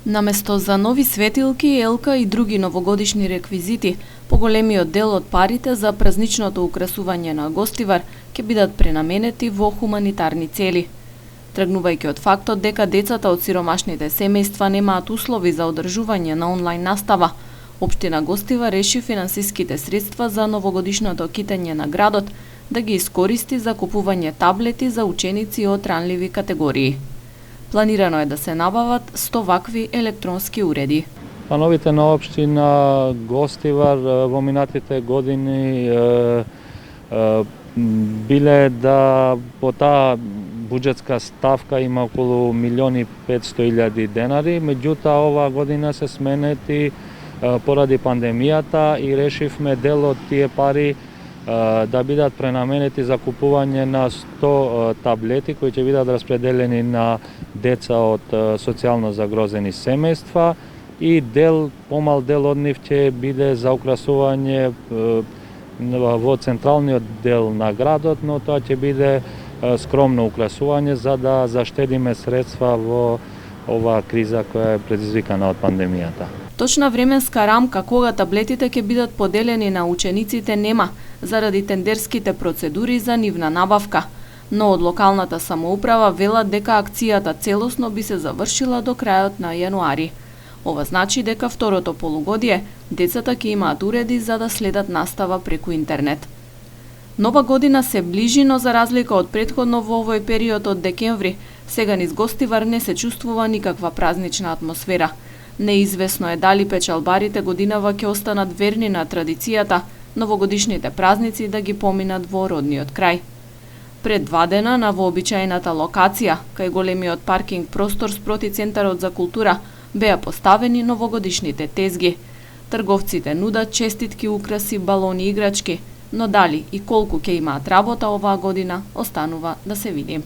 Наместо за нови светилки, елка и други новогодишни реквизити, поголемиот дел од парите за празничното украсување на Гостивар ќе бидат пренаменети во хуманитарни цели. Тргнувајќи од фактот дека децата од сиромашните семејства немаат услови за одржување на онлайн настава, Општина Гостивар реши финансиските средства за новогодишното китење на градот да ги искористи за купување таблети за ученици од ранливи категории. Планирано е да се набават 100 вакви електронски уреди. Плановите на општина Гостивар во минатите години биле да по таа буџетска ставка има околу 1.500.000 денари, меѓутоа оваа година се сменети поради пандемијата и решивме дел од тие пари да бидат пренаменети за купување на 100 таблети кои ќе бидат распределени на деца од социјално загрозени семејства и помал дел од нив ќе биде за украсување во централниот дел на градот, но тоа ќе биде скромно украсување за да заштедиме средства во оваа криза која е предизвикана од пандемијата. Точна временска рамка кога таблетите ќе бидат поделени на учениците нема, заради тендерските процедури за нивна набавка, но од локалната самоуправа велат дека акцијата целосно би се завршила до крајот на јануари. Ова значи дека второто полугодие децата ќе имаат уреди за да следат настава преку интернет. Нова година се ближи, но за разлика од претходно во овој период од декември, сега низ Гостивар не се чувствува никаква празнична атмосфера. Неизвестно е дали печалбарите годинава ќе останат верни на традицијата новогодишните празници да ги поминат во родниот крај. Пред 2 дена на вообичаената локација, кај големиот паркинг простор спроти Центарот за култура, беа поставени новогодишните тезги. Трговците нудат честитки, украси, балони и играчки, но дали и колку ќе имаат работа оваа година, останува да се види.